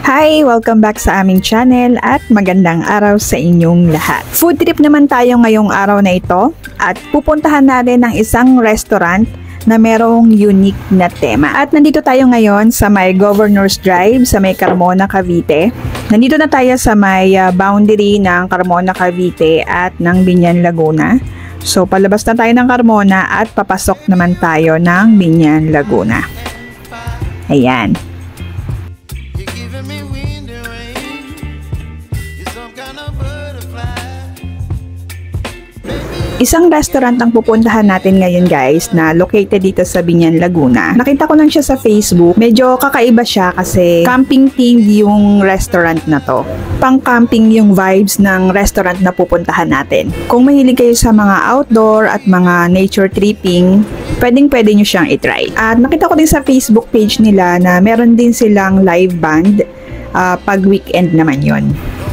Hi! Welcome back sa aming channel at magandang araw sa inyong lahat. Food trip naman tayo ngayong araw na ito at pupuntahan natin ng isang restaurant na merong unique na tema. At nandito tayo ngayon sa may Governor's Drive sa may Carmona, Cavite. Nandito na tayo sa may boundary ng Carmona, Cavite at ng Biñan, Laguna. So palabas na tayo ng Carmona at papasok naman tayo ng Biñan, Laguna. Ayan. Isang restaurant ang pupuntahan natin ngayon guys na located dito sa Biñan, Laguna. Nakita ko lang siya sa Facebook. Medyo kakaiba siya kasi camping themed yung restaurant na to. Pang-camping yung vibes ng restaurant na pupuntahan natin. Kung mahilig kayo sa mga outdoor at mga nature tripping, pwedeng-pwede nyo siyang itry. At nakita ko din sa Facebook page nila na meron din silang live band pag weekend naman yon.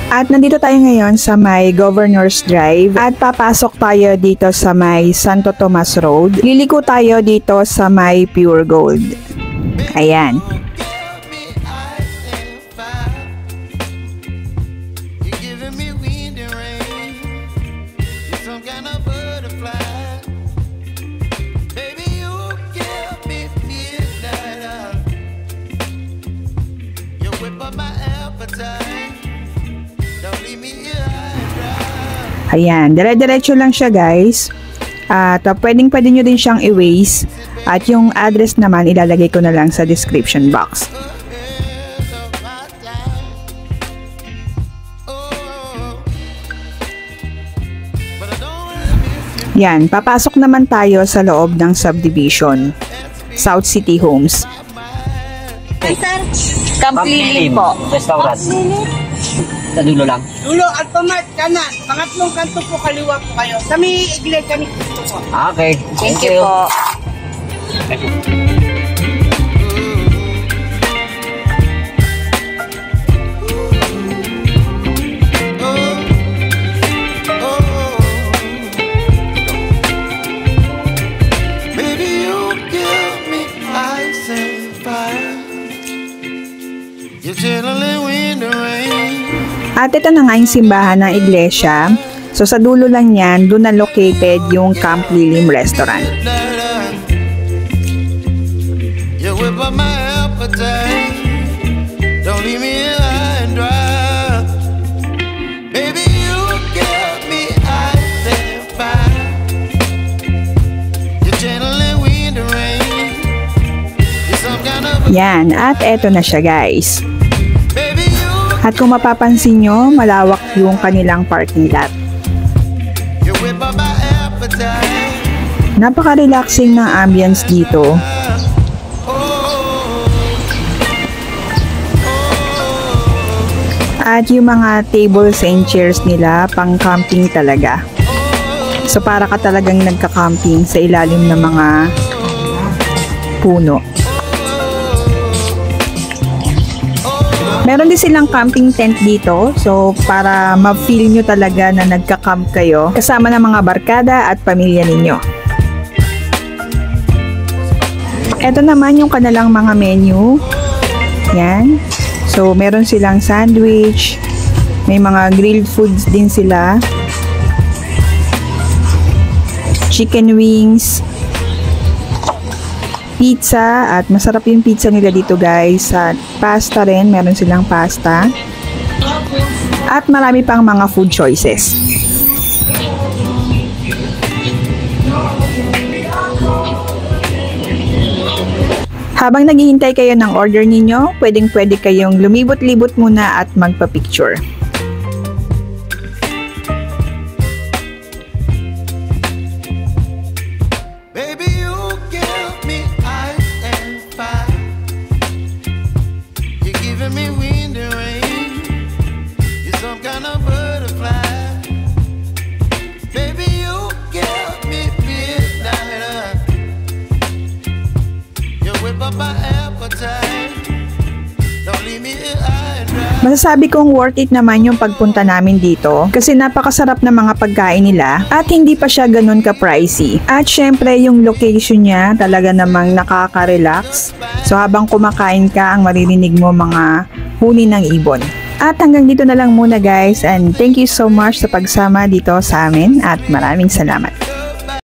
At nandito tayo ngayon sa may Governor's Drive at papasok tayo dito sa may Santo Tomas Road. Liliko tayo dito sa may Pure Gold. Ayan. Ayan, dire-diretso lang siya guys. At pwedeng-pwede nyo din siyang i-waste. At yung address naman ilalagay ko na lang sa description box. Yan, papasok naman tayo sa loob ng subdivision. South City Homes. Ay, sir. Kampilim po. Restaurant. Sa dulo lang. Dulo, Alphamart, kanan. Pangatlong kanto po, kaliwa po kayo. Sa may iglesia ni Cristo po. Okay. Thank you po. At ito na nga yung simbahan ng iglesia. So sa dulo lang yan, doon na located yung Camp Lilim Restaurant. Yan, at eto na siya guys. At kung mapapansin nyo, malawak yung kanilang parking lot. Napaka-relaxing ng ambience dito. At yung mga tables and chairs nila, pang camping talaga. So para ka talagang nagka-camping sa ilalim ng mga puno. Meron din silang camping tent dito, so para ma-feel nyo talaga na nagka-camp kayo kasama ng mga barkada at pamilya ninyo. Ito naman yung kanilang mga menu. Yan. So meron silang sandwich, may mga grilled foods din sila, chicken wings, pizza, at masarap yung pizza nila dito guys. At pasta rin, meron silang pasta. At marami pang mga food choices. Habang naghihintay kayo ng order ninyo, pwedeng-pwede kayong lumibot-libot muna at magpa-picture. Masasabi kong worth it naman yung pagpunta namin dito kasi napakasarap na mga pagkain nila at hindi pa siya ganun ka-pricey. At syempre yung location niya talaga namang nakaka-relax. So habang kumakain ka, ang maririnig mo mga huni ng ibon. At hanggang dito na lang muna guys, and thank you so much sa pagsama dito sa amin at maraming salamat.